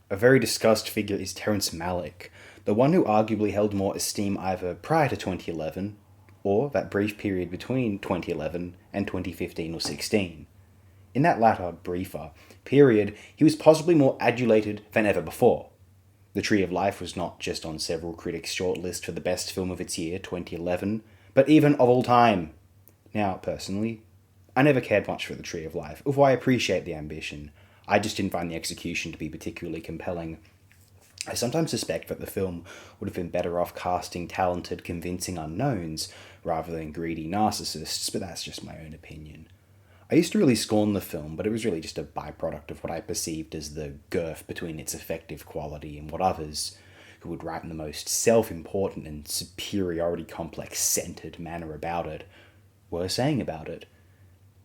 A very discussed figure is Terence Malick, the one who arguably held more esteem either prior to 2011 or that brief period between 2011 and 2015 or 16. In that latter, briefer period, he was possibly more adulated than ever before. The Tree of Life was not just on several critics' shortlist for the best film of its year, 2011, but even of all time. Now, personally, I never cared much for The Tree of Life, although I appreciate the ambition. I just didn't find the execution to be particularly compelling. I sometimes suspect that the film would have been better off casting talented, convincing unknowns rather than greedy narcissists, but that's just my own opinion. I used to really scorn the film, but it was really just a byproduct of what I perceived as the girth between its effective quality and what others, who would write in the most self-important and superiority complex centered manner about it, were saying about it.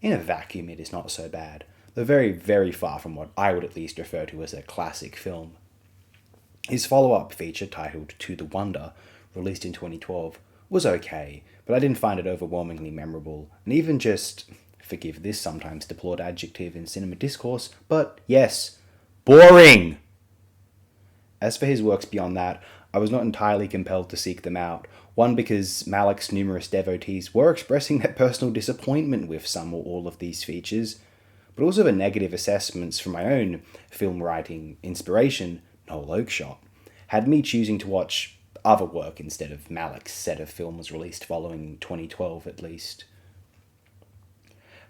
In a vacuum, it is not so bad, though very, very far from what I would at least refer to as a classic film. His follow-up feature, titled To the Wonder, released in 2012, was okay, but I didn't find it overwhelmingly memorable, and even just, forgive this sometimes deplored adjective in cinema discourse, but yes, boring! As for his works beyond that, I was not entirely compelled to seek them out. One, because Malick's numerous devotees were expressing their personal disappointment with some or all of these features, but also the negative assessments from my own film writing inspiration, Noel Oakeshott, had me choosing to watch other work instead of Malick's set of films released following 2012 at least.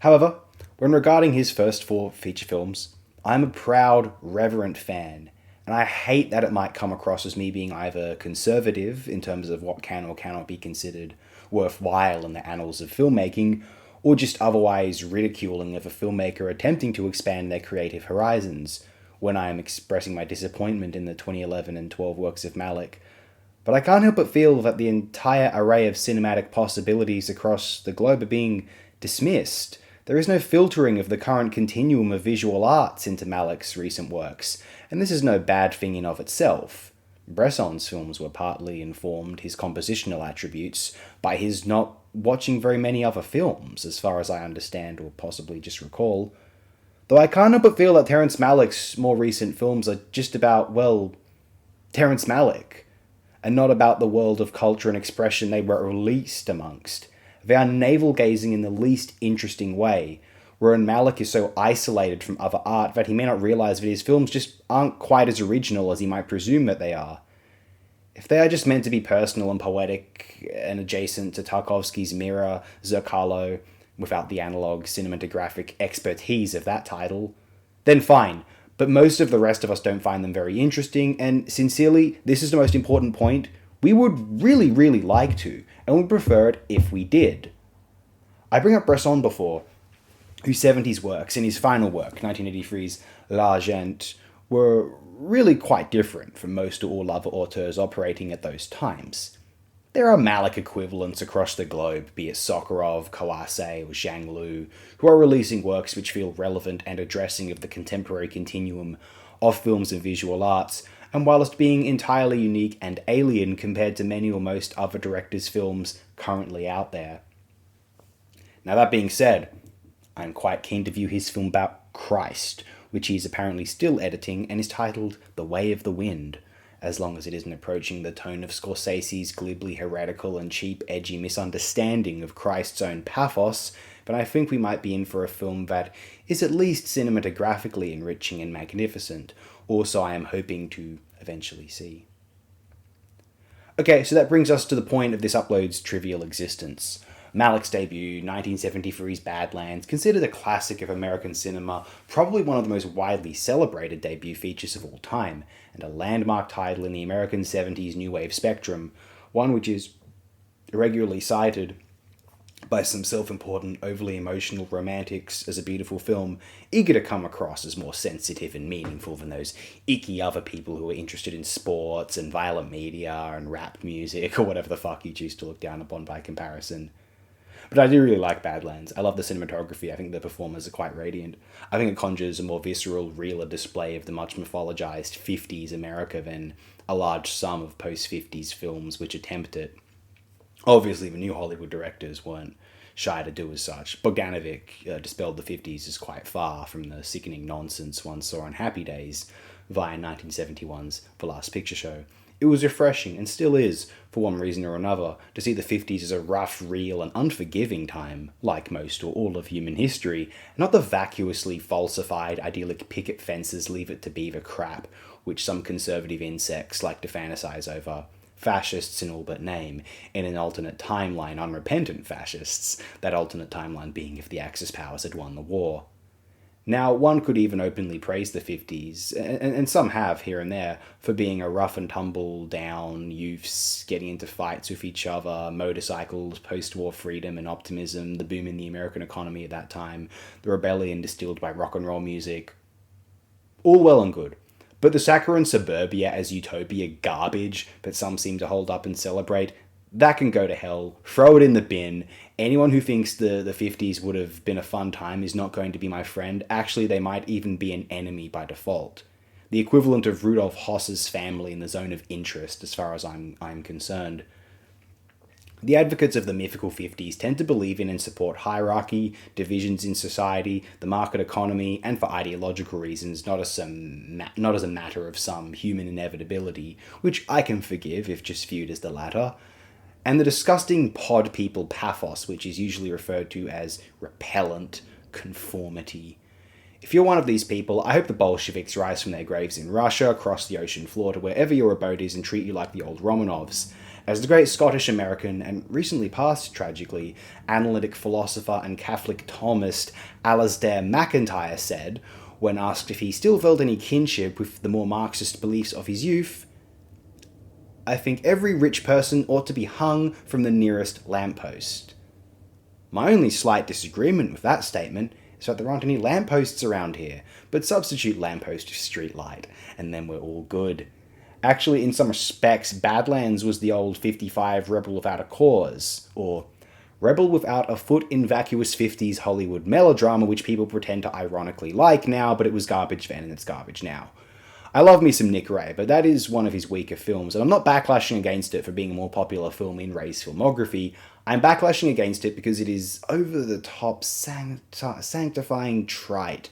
However, when regarding his first four feature films, I'm a proud, reverent fan, and I hate that it might come across as me being either conservative in terms of what can or cannot be considered worthwhile in the annals of filmmaking, or just otherwise ridiculing of a filmmaker attempting to expand their creative horizons when I am expressing my disappointment in the 2011 and 12 works of Malick. But I can't help but feel that the entire array of cinematic possibilities across the globe are being dismissed. There is no filtering of the current continuum of visual arts into Malick's recent works, and this is no bad thing in of itself. Bresson's films were partly informed, his compositional attributes, by his not watching very many other films, as far as I understand or possibly just recall. Though I can't help but feel that Terence Malick's more recent films are just about, well, Terence Malick, and not about the world of culture and expression they were released amongst. They are navel-gazing in the least interesting way, wherein Malick is so isolated from other art that he may not realize that his films just aren't quite as original as he might presume that they are. If they are just meant to be personal and poetic and adjacent to Tarkovsky's Mirror, Zerkalo, without the analog cinematographic expertise of that title, then fine. But most of the rest of us don't find them very interesting, and sincerely, this is the most important point, we would really, really like to, and would prefer it if we did. I bring up Bresson before, whose 70s works and his final work, 1983's L'Argent, were really quite different from most or all other auteurs operating at those times. There are Malick equivalents across the globe, be it Sokurov, Kawase, or Zhang Lu, who are releasing works which feel relevant and addressing of the contemporary continuum of films and visual arts, and whilst being entirely unique and alien compared to many or most other directors' films currently out there. Now that being said, I'm quite keen to view his film about Christ, which he is apparently still editing and is titled The Way of the Wind, as long as it isn't approaching the tone of Scorsese's glibly heretical and cheap, edgy misunderstanding of Christ's own pathos, but I think we might be in for a film that is at least cinematographically enriching and magnificent, or so I am hoping to eventually see. Okay, so that brings us to the point of this upload's trivial existence. Malick's debut, 1973's Badlands, considered a classic of American cinema, probably one of the most widely celebrated debut features of all time, and a landmark title in the American 70s New Wave spectrum, one which is regularly cited by some self-important, overly emotional romantics as a beautiful film, eager to come across as more sensitive and meaningful than those icky other people who are interested in sports and violent media and rap music, or whatever the fuck you choose to look down upon by comparison. But I do really like Badlands. I love the cinematography. I think the performers are quite radiant. I think it conjures a more visceral, realer display of the much mythologized 50s America than a large sum of post-50s films which attempt it. Obviously, the new Hollywood directors weren't shy to do as such. Bogdanovich dispelled the 50s as quite far from the sickening nonsense one saw on Happy Days, via 1971's The Last Picture Show. It was refreshing, and still is, for one reason or another, to see the 50s as a rough, real, and unforgiving time, like most or all of human history, and not the vacuously falsified, idyllic picket fences leave it to beaver crap, which some conservative insects like to fantasize over. Fascists in all but name, in an alternate timeline, unrepentant fascists, that alternate timeline being if the Axis powers had won the war. Now, one could even openly praise the 50s, and some have here and there, for being a rough and tumble down, youths getting into fights with each other, motorcycles, post-war freedom and optimism, the boom in the American economy at that time, the rebellion distilled by rock and roll music. All well and good. But the saccharine suburbia as utopia garbage that some seem to hold up and celebrate, that can go to hell. Throw it in the bin. Anyone who thinks the 50s would have been a fun time is not going to be my friend. Actually, they might even be an enemy by default. The equivalent of Rudolf Hoss's family in the zone of interest, as far as I'm concerned. The advocates of the mythical 50s tend to believe in and support hierarchy, divisions in society, the market economy, and for ideological reasons, not as a matter of some human inevitability, which I can forgive if just viewed as the latter. And the disgusting pod people pathos, which is usually referred to as repellent conformity. If you're one of these people, I hope the Bolsheviks rise from their graves in Russia, cross the ocean floor to wherever your abode is and treat you like the old Romanovs. As the great Scottish-American, and recently passed, tragically, analytic philosopher and Catholic Thomist Alasdair MacIntyre said, when asked if he still felt any kinship with the more Marxist beliefs of his youth, "I think every rich person ought to be hung from the nearest lamppost." My only slight disagreement with that statement is that there aren't any lampposts around here, but substitute lamppost for street light, and then we're all good. Actually, in some respects, Badlands was the old 55 Rebel Without a Cause, or Rebel Without a Foot in vacuous 50s Hollywood melodrama which people pretend to ironically like now, but it was garbage then and it's garbage now. I love me some Nick Ray, but that is one of his weaker films, and I'm not backlashing against it for being a more popular film in Ray's filmography. I'm backlashing against it because it is over-the-top, sanctifying trite,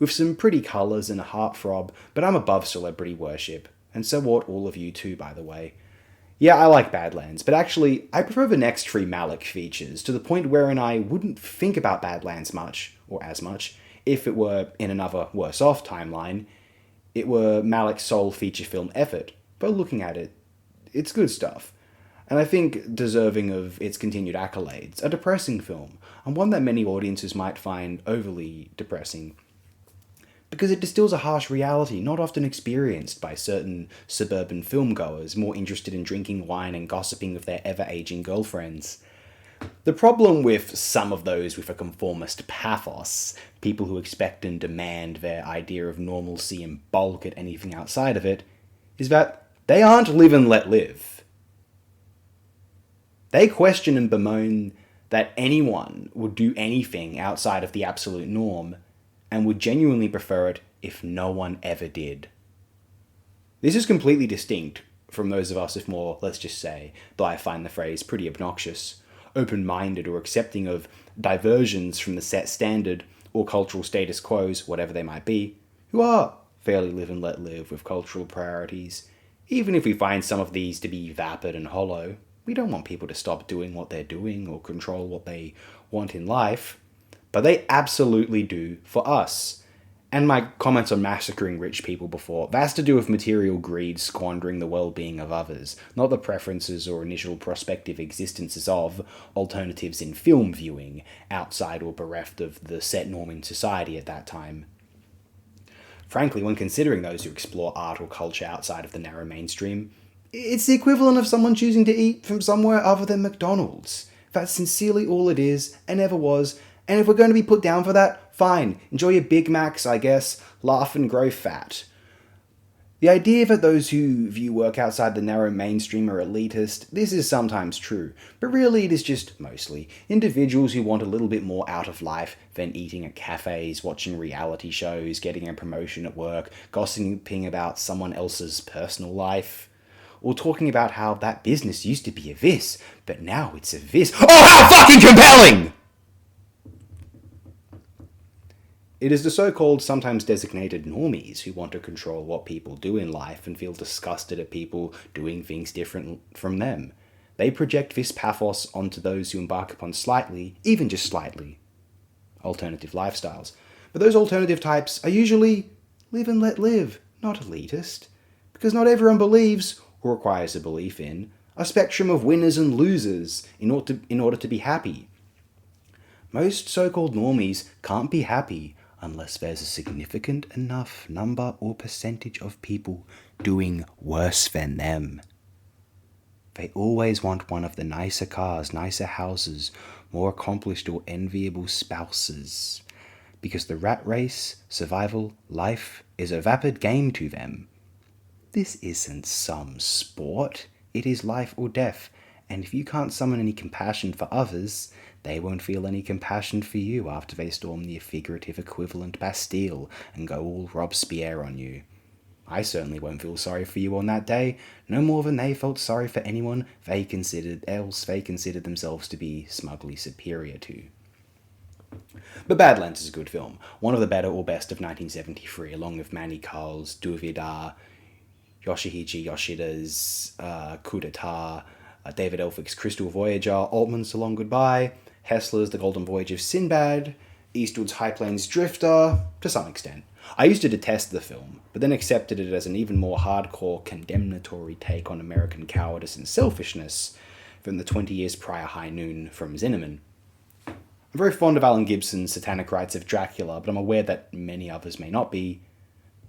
with some pretty colours and a heartthrob, but I'm above celebrity worship. And so ought all of you too, by the way. Yeah, I like Badlands, but actually, I prefer the next three Malick features, to the point wherein I wouldn't think about Badlands much, or as much, if it were in another worse-off timeline. It were Malick's sole feature film effort, but looking at it, it's good stuff. And I think deserving of its continued accolades. A depressing film, and one that many audiences might find overly depressing, because it distills a harsh reality not often experienced by certain suburban filmgoers more interested in drinking wine and gossiping with their ever-aging girlfriends. The problem with some of those with a conformist pathos, people who expect and demand their idea of normalcy and balk at anything outside of it, is that they aren't live and let live. They question and bemoan that anyone would do anything outside of the absolute norm, and would genuinely prefer it if no one ever did. This is completely distinct from those of us with more, let's just say, though I find the phrase pretty obnoxious, open-minded or accepting of diversions from the set standard or cultural status quos, whatever they might be, who are fairly live and let live with cultural priorities. Even if we find some of these to be vapid and hollow, we don't want people to stop doing what they're doing or control what they want in life. But they absolutely do for us. And my comments on massacring rich people before, that's to do with material greed squandering the well-being of others, not the preferences or initial prospective existences of alternatives in film viewing, outside or bereft of the set norm in society at that time. Frankly, when considering those who explore art or culture outside of the narrow mainstream, it's the equivalent of someone choosing to eat from somewhere other than McDonald's. That's sincerely all it is, and ever was. And if we're going to be put down for that, fine. Enjoy your Big Macs, I guess. Laugh and grow fat. The idea that those who view work outside the narrow mainstream are elitist, this is sometimes true, but really it is just, mostly, individuals who want a little bit more out of life than eating at cafes, watching reality shows, getting a promotion at work, gossiping about someone else's personal life, or talking about how that business used to be a this, but now it's a this. Oh, how fucking compelling! It is the so-called, sometimes designated normies who want to control what people do in life and feel disgusted at people doing things different from them. They project this pathos onto those who embark upon slightly, even just slightly, alternative lifestyles. But those alternative types are usually live and let live, not elitist. Because not everyone believes, or requires a belief in, a spectrum of winners and losers in order to be happy. Most so-called normies can't be happy unless there's a significant enough number or percentage of people doing worse than them. They always want one of the nicer cars, nicer houses, more accomplished or enviable spouses. Because the rat race, survival, life is a vapid game to them. This isn't some sport. It is life or death. And if you can't summon any compassion for others, they won't feel any compassion for you after they storm the figurative equivalent Bastille and go all Robespierre on you. I certainly won't feel sorry for you on that day, no more than they felt sorry for anyone they considered themselves to be smugly superior to. But Badlands is a good film, one of the better or best of 1973, along with Manny Carl's Duvida, Yoshihiji Yoshida's Coup d'etat, David Elphick's Crystal Voyager, Altman's The Long Goodbye, Hessler's The Golden Voyage of Sinbad, Eastwood's High Plains Drifter, to some extent. I used to detest the film, but then accepted it as an even more hardcore, condemnatory take on American cowardice and selfishness from the 20 years prior High Noon from Zinnemann. I'm very fond of Alan Gibson's Satanic Rites of Dracula, but I'm aware that many others may not be.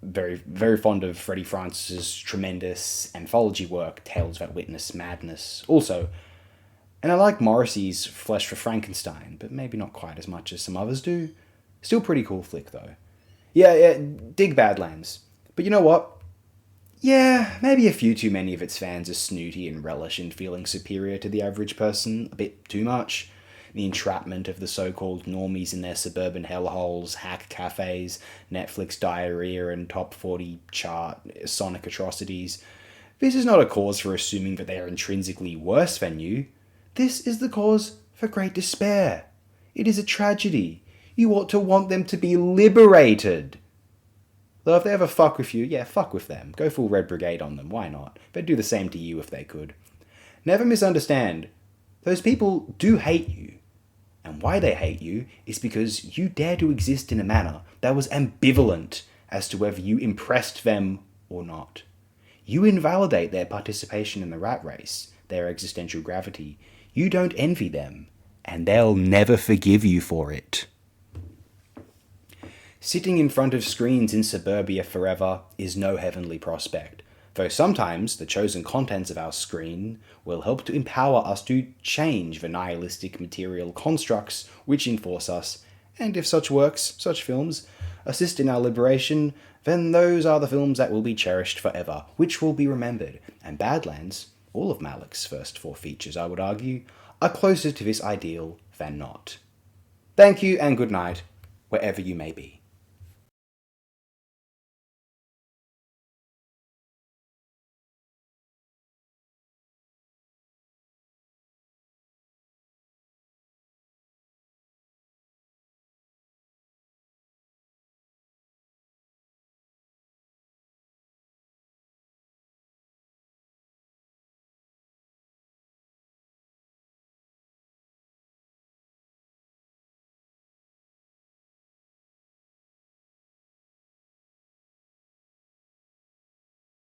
Very, very fond of Freddie Francis's tremendous anthology work, Tales That Witness Madness, also. And I like Morrissey's Flesh for Frankenstein, but maybe not quite as much as some others do. Still pretty cool flick, though. Yeah, dig Badlands. But you know what? Yeah, maybe a few too many of its fans are snooty and relish in feeling superior to the average person, a bit too much. The entrapment of the so-called normies in their suburban hellholes, hack cafes, Netflix diarrhea, and top 40 chart sonic atrocities. This is not a cause for assuming that they are intrinsically worse than you. This is the cause for great despair. It is a tragedy. You ought to want them to be liberated. Though if they ever fuck with you, yeah, fuck with them. Go full Red Brigade on them, why not? They'd do the same to you if they could. Never misunderstand. Those people do hate you. And why they hate you is because you dare to exist in a manner that was ambivalent as to whether you impressed them or not. You invalidate their participation in the rat race, their existential gravity. You don't envy them, and they'll never forgive you for it. Sitting in front of screens in suburbia forever is no heavenly prospect, though sometimes the chosen contents of our screen will help to empower us to change the nihilistic material constructs which enforce us, and if such works, such films, assist in our liberation, then those are the films that will be cherished forever, which will be remembered, and Badlands, all of Malick's first 4 features, I would argue, are closer to this ideal than not. Thank you and good night, wherever you may be.